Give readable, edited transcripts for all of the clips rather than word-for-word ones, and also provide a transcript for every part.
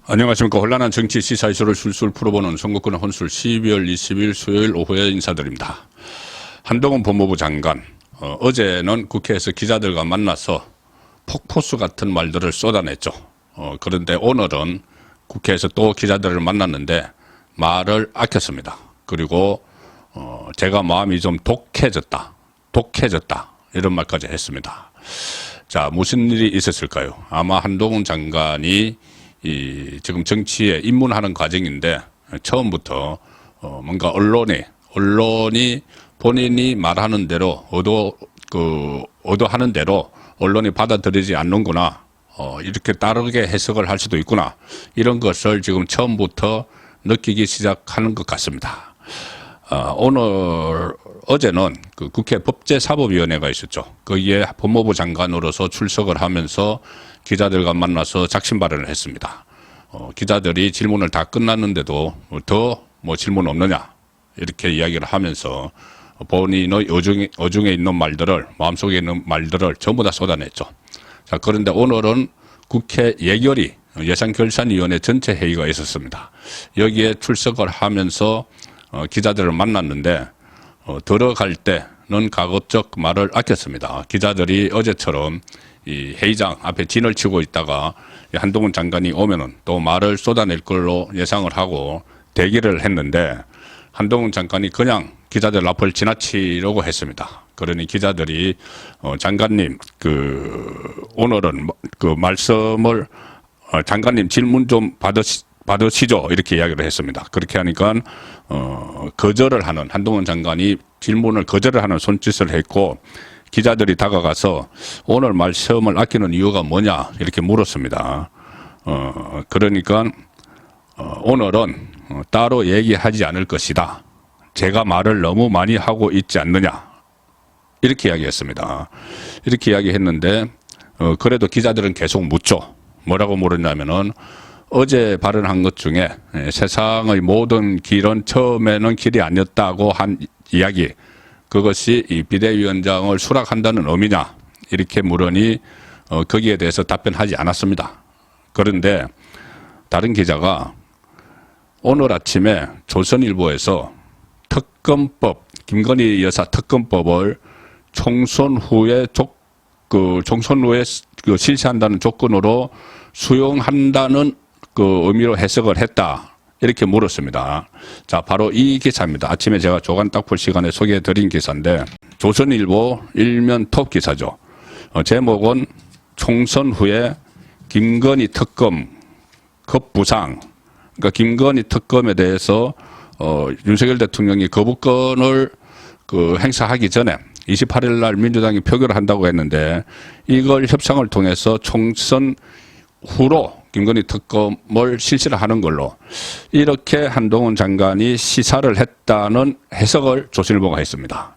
안녕하십니까. 혼란한 정치 시사 이슈를 술술 풀어보는 선거권의 혼술 12월 20일 수요일 오후에 인사드립니다. 한동훈 법무부 장관, 어제는 국회에서 기자들과 만나서 폭포수 같은 말들을 쏟아냈죠. 그런데 오늘은 국회에서 또 기자들을 만났는데 말을 아꼈습니다. 그리고 제가 마음이 좀 독해졌다 이런 말까지 했습니다. 자, 무슨 일이 있었을까요? 아마 한동훈 장관이 지금 정치에 입문하는 과정인데 처음부터 뭔가 언론이 본인이 말하는 대로 의도하는 대로 언론이 받아들이지 않는구나, 이렇게 다르게 해석을 할 수도 있구나, 이런 것을 지금 처음부터 느끼기 시작하는 것 같습니다. 어제는 그 국회 법제사법위원회가 있었죠. 거기에 법무부 장관으로서 출석을 하면서 기자들과 만나서 작심 발언을 했습니다. 기자들이 질문을 다 끝났는데도 더 질문 없느냐, 이렇게 이야기를 하면서 본인의 어중에 있는 말들을, 마음속에 있는 말들을 전부 다 쏟아냈죠. 자, 그런데 오늘은 국회 예산결산위원회 전체 회의가 있었습니다. 여기에 출석을 하면서 기자들을 만났는데 들어갈 때는 가급적 말을 아꼈습니다. 기자들이 어제처럼 이 회의장 앞에 진을 치고 있다가 한동훈 장관이 오면은 또 말을 쏟아낼 걸로 예상을 하고 대기를 했는데 한동훈 장관이 그냥 기자들 앞을 지나치려고 했습니다. 그러니 기자들이 장관님 오늘은 말씀을 장관님 질문 좀 받으시죠, 이렇게 이야기를 했습니다. 그렇게 하니까 한동훈 장관이 질문을 거절을 하는 손짓을 했고, 기자들이 다가가서 오늘 말씀을 아끼는 이유가 뭐냐, 이렇게 물었습니다. 그러니까 오늘은 따로 얘기하지 않을 것이다, 제가 말을 너무 많이 하고 있지 않느냐, 이렇게 이야기했습니다. 이렇게 이야기했는데 그래도 기자들은 계속 묻죠. 뭐라고 물었냐면은 어제 발언한 것 중에 세상의 모든 길은 처음에는 길이 아니었다고 한 이야기, 그것이 이 비대위원장을 수락한다는 의미냐, 이렇게 물으니 거기에 대해서 답변하지 않았습니다. 그런데 다른 기자가 오늘 아침에 조선일보에서 김건희 여사 특검법을 총선 후에 실시한다는 조건으로 수용한다는 의미로 해석을 했다, 이렇게 물었습니다. 자, 바로 이 기사입니다. 아침에 제가 조간 딱 풀 시간에 소개해 드린 기사인데 조선일보 일면 톱 기사죠. 제목은 총선 후에 김건희 특검 급부상. 그러니까 김건희 특검에 대해서 윤석열 대통령이 거부권을 행사하기 전에 28일 날 민주당이 표결을 한다고 했는데 이걸 협상을 통해서 총선 후로 김건희 특검을 실시를 하는 걸로, 이렇게 한동훈 장관이 시사를 했다는 해석을 조선일보가 했습니다.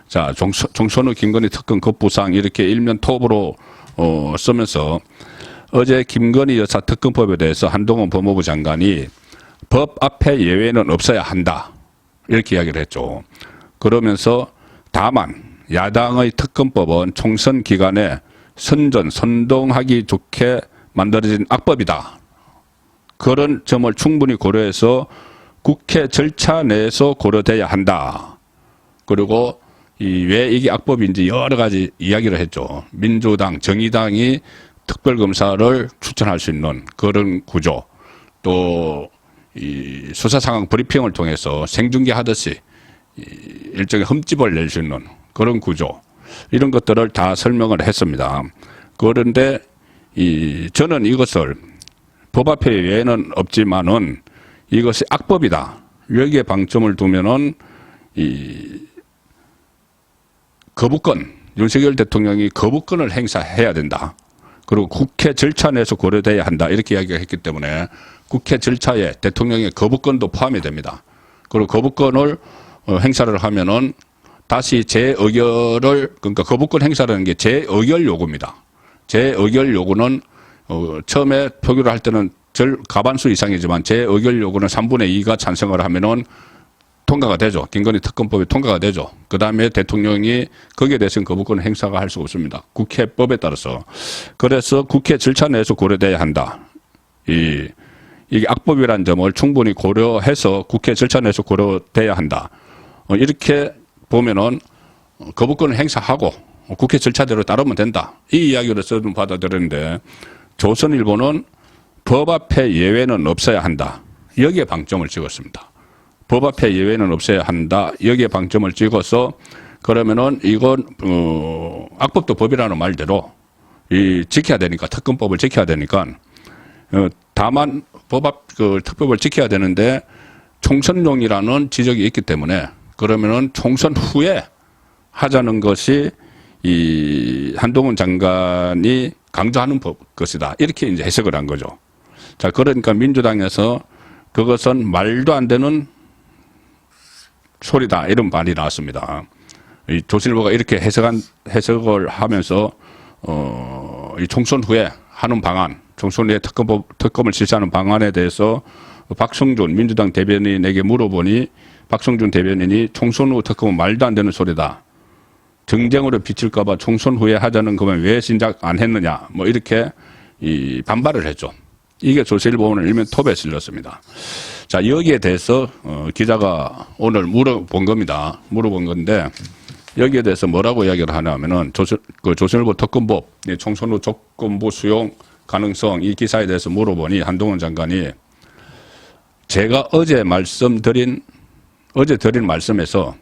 자, 총선 후 김건희 특검 급부상, 이렇게 일면 톱으로 쓰면서 어제 김건희 여사 특검법에 대해서 한동훈 법무부 장관이 법 앞에 예외는 없어야 한다, 이렇게 이야기를 했죠. 그러면서 다만 야당의 특검법은 총선 기간에 선동하기 좋게 만들어진 악법이다, 그런 점을 충분히 고려해서 국회 절차 내에서 고려돼야 한다. 그리고 왜 이게 악법인지 여러 가지 이야기를 했죠. 민주당, 정의당이 특별검사를 추천할 수 있는 그런 구조, 또 이 수사 상황 브리핑을 통해서 생중계하듯이 일종의 흠집을 낼 수 있는 그런 구조, 이런 것들을 다 설명을 했습니다. 그런데 저는 이것을 법 앞에 예외는 없지만은 이것이 악법이다, 여기에 방점을 두면은 윤석열 대통령이 거부권을 행사해야 된다. 그리고 국회 절차 내에서 고려돼야 한다, 이렇게 이야기가 했기 때문에 국회 절차에 대통령의 거부권도 포함이 됩니다. 그리고 거부권을 행사를 하면은 다시 그러니까 거부권 행사라는 게 재의결 요구입니다. 재의결 요구는 처음에 표결을 할 때는 과반수 이상이지만 재의결 요구는 3분의 2가 찬성을 하면은 통과가 되죠. 김건희 특검법이 통과가 되죠. 그 다음에 대통령이 거기에 대해서는 거부권 행사가 할 수가 없습니다. 국회법에 따라서. 그래서 국회 절차 내에서 고려돼야 한다. 이게 악법이라는 점을 충분히 고려해서 국회 절차 내에서 고려돼야 한다. 이렇게 보면은 거부권을 행사하고 국회 절차대로 따르면 된다. 이 이야기를 저는 받아들였는데 조선일보는 법 앞에 예외는 없어야 한다. 여기에 방점을 찍었습니다. 법 앞에 예외는 없어야 한다. 여기에 방점을 찍어서 그러면은 이건 악법도 법이라는 말대로 지켜야 되니까 특검법을 지켜야 되니까 다만 특법을 지켜야 되는데 총선용이라는 지적이 있기 때문에 그러면은 총선 후에 하자는 것이 이 한동훈 장관이 강조하는 것이다. 이렇게 이제 해석을 한 거죠. 자, 그러니까 민주당에서 그것은 말도 안 되는 소리다. 이런 말이 나왔습니다. 이 조선일보가 이렇게 해석을 하면서, 이 총선 후에 하는 방안, 총선 후에 특검을 실시하는 방안에 대해서 박성준 민주당 대변인에게 물어보니 박성준 대변인이 총선 후 특검은 말도 안 되는 소리다. 정쟁으로 비칠까봐 총선 후에 하자는 거면 왜 진작 안 했느냐. 뭐 이렇게 반발을 했죠. 이게 조선일보는 일면 톱에 실렸습니다. 자, 여기에 대해서 기자가 오늘 물어본 겁니다. 물어본 건데 여기에 대해서 뭐라고 이야기를 하냐면은 조선일보 특검법 총선 후 조건부 수용 가능성 이 기사에 대해서 물어보니 한동훈 장관이 제가 어제 드린 말씀에서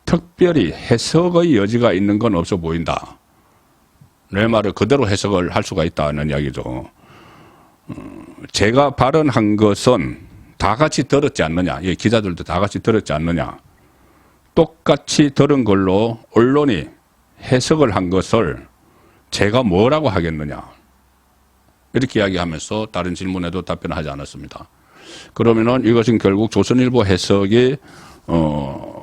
특별히 해석의 여지가 있는 건 없어 보인다. 내 말을 그대로 해석을 할 수가 있다는 이야기죠. 제가 발언한 것은 다 같이 들었지 않느냐. 예, 기자들도 다 같이 들었지 않느냐. 똑같이 들은 걸로 언론이 해석을 한 것을 제가 뭐라고 하겠느냐. 이렇게 이야기하면서 다른 질문에도 답변을 하지 않았습니다. 그러면은 이것은 결국 조선일보 해석이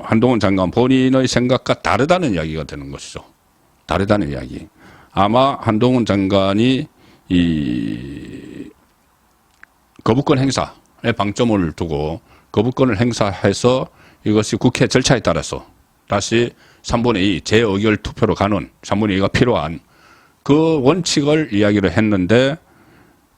한동훈 장관 본인의 생각과 다르다는 이야기가 되는 것이죠. 다르다는 이야기. 아마 한동훈 장관이 이 거부권 행사에 방점을 두고 거부권을 행사해서 이것이 국회 절차에 따라서 다시 3분의 2 재의결 투표로 가는 3분의 2가 필요한 그 원칙을 이야기를 했는데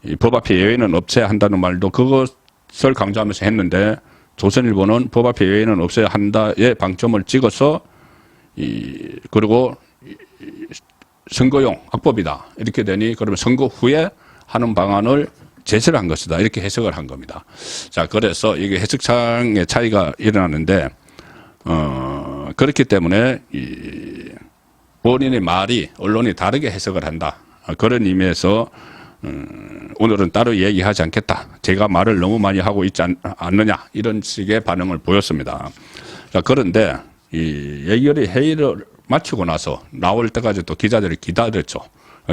이 법 앞에 예외는 없어야 한다는 말도 그것을 강조하면서 했는데 조선일보는 법 앞에 예외는 없어야 한다에 방점을 찍어서 그리고 선거용 악법이다. 이렇게 되니 그러면 선거 후에 하는 방안을 제시를 한 것이다. 이렇게 해석을 한 겁니다. 자, 그래서 이게 해석상의 차이가 일어나는데, 그렇기 때문에 본인의 말이 언론이 다르게 해석을 한다. 그런 의미에서, 오늘은 따로 얘기하지 않겠다. 제가 말을 너무 많이 하고 있지 않느냐. 이런 식의 반응을 보였습니다. 자, 그런데 이 예결위 회의를 마치고 나서 나올 때까지 또 기자들이 기다렸죠.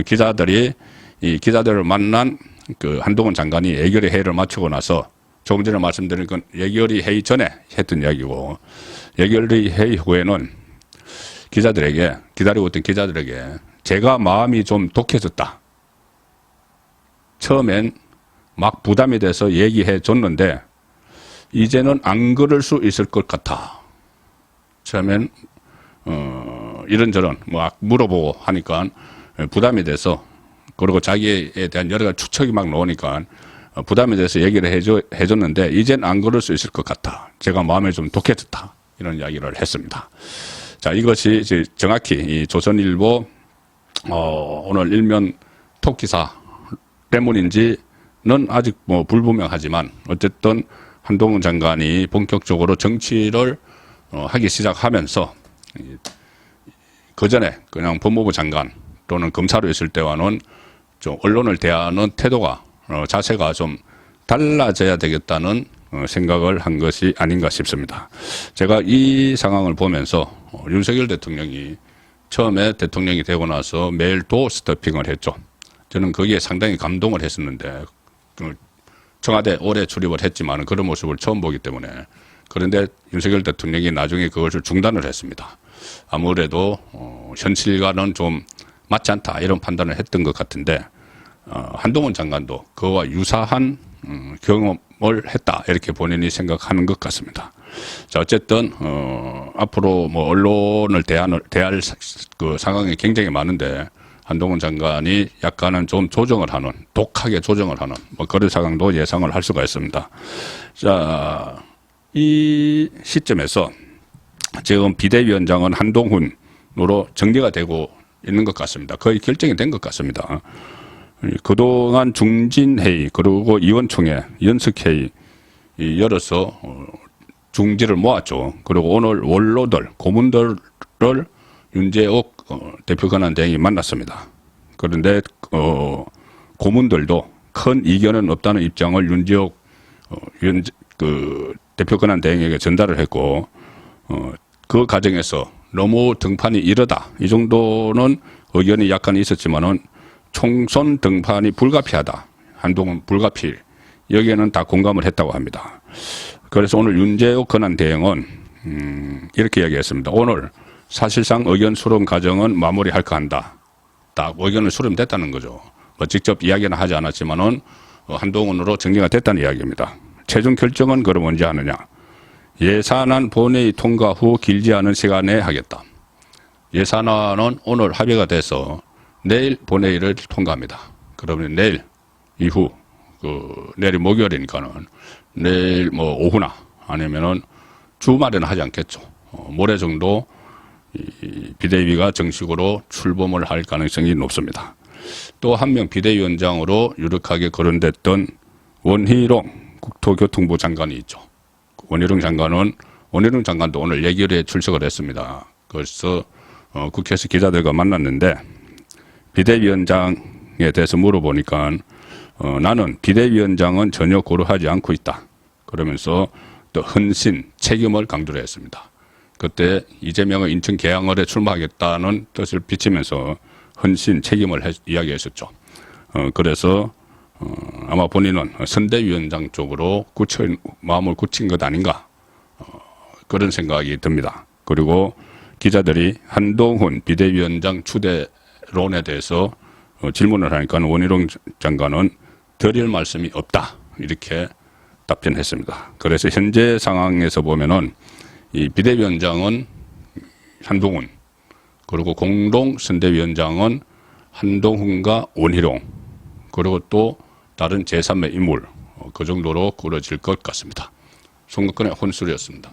기자들을 만난 그 한동훈 장관이 예결위 회의를 마치고 나서 조금 전에 말씀드린 건 예결위 회의 전에 했던 이야기고 예결위 회의 후에는 기다리고 있던 기자들에게 제가 마음이 좀 독해졌다. 처음엔 막 부담이 돼서 얘기해 줬는데 이제는 안 그럴 수 있을 것 같아. 처음엔 이런저런 막 물어보고 하니까 부담이 돼서 그리고 자기에 대한 여러 가지 추측이 막 나오니까 부담이 돼서 얘기를 해줬는데 이젠 안 그럴 수 있을 것 같아. 제가 마음에 좀 독해졌다. 이런 이야기를 했습니다. 자, 이것이 이제 정확히 이 조선일보 오늘 일면 톱 기사 때문인지는 아직 뭐 불분명하지만 어쨌든 한동훈 장관이 본격적으로 정치를 하기 시작하면서 그 전에 그냥 법무부 장관 또는 검사로 있을 때와는 좀 언론을 대하는 태도가 자세가 좀 달라져야 되겠다는 생각을 한 것이 아닌가 싶습니다. 제가 이 상황을 보면서 윤석열 대통령이 처음에 대통령이 되고 나서 매일 도어 스태핑을 했죠. 저는 거기에 상당히 감동을 했었는데 청와대 오래 출입을 했지만 그런 모습을 처음 보기 때문에 그런데 윤석열 대통령이 나중에 그것을 중단을 했습니다. 아무래도 현실과는 좀 맞지 않다 이런 판단을 했던 것 같은데 한동훈 장관도 그와 유사한 경험을 했다 이렇게 본인이 생각하는 것 같습니다. 자, 어쨌든 앞으로 뭐 언론을 대할 그 상황이 굉장히 많은데 한동훈 장관이 약간은 좀 조정을 하는, 독하게 조정을 하는 뭐 그런 상황도 예상을 할 수가 있습니다. 자, 이 시점에서 지금 비대위원장은 한동훈으로 정리가 되고 있는 것 같습니다. 거의 결정이 된 것 같습니다. 그동안 중진회의 그리고 의원총회, 연석회의 열어서 중지를 모았죠. 그리고 오늘 원로들, 고문들을 윤재옥 대표 권한대행이 만났습니다. 그런데 고문들도 큰 이견은 없다는 입장을 윤재옥 대표 권한대행에게 전달을 했고 그 과정에서 너무 등판이 이르다 이 정도는 의견이 약간 있었지만은 총선 등판이 불가피하다, 한동훈 불가피, 여기에는 다 공감을 했다고 합니다. 그래서 오늘 윤재옥 권한대행은 이렇게 이야기했습니다. 오늘 사실상 의견 수렴 과정은 마무리할까 한다. 딱 의견은 수렴됐다는 거죠. 뭐 직접 이야기는 하지 않았지만은 한동훈으로 정리가 됐다는 이야기입니다. 최종 결정은 그럼 언제 하느냐? 예산안 본회의 통과 후 길지 않은 시간에 하겠다. 예산안은 오늘 합의가 돼서 내일 본회의를 통과합니다. 그러면 내일 이후 내일이 목요일이니까는 내일 뭐 오후나 아니면은 주말에는 하지 않겠죠. 모레 정도 이 비대위가 정식으로 출범을 할 가능성이 높습니다. 또 한 명 비대위원장으로 유력하게 거론됐던 원희룡 국토교통부 장관이 있죠. 원희룡 장관도 오늘 예결위에 출석을 했습니다. 그래서 국회에서 기자들과 만났는데 비대위원장에 대해서 물어보니까 나는 비대위원장은 전혀 고려하지 않고 있다. 그러면서 또 헌신, 책임을 강조를 했습니다. 그때 이재명은 인천 계양을에 출마하겠다는 뜻을 비치면서 헌신, 책임을 이야기했었죠. 그래서 아마 본인은 선대위원장 쪽으로 마음을 굳힌 것 아닌가 그런 생각이 듭니다. 그리고 기자들이 한동훈 비대위원장 추대론에 대해서 질문을 하니까 원희룡 장관은 드릴 말씀이 없다 이렇게 답변했습니다. 그래서 현재 상황에서 보면은 이 비대위원장은 한동훈, 그리고 공동 선대위원장은 한동훈과 원희룡, 그리고 또 다른 제3의 인물 그 정도로 꾸려질 것 같습니다. 송국근의 혼술이었습니다.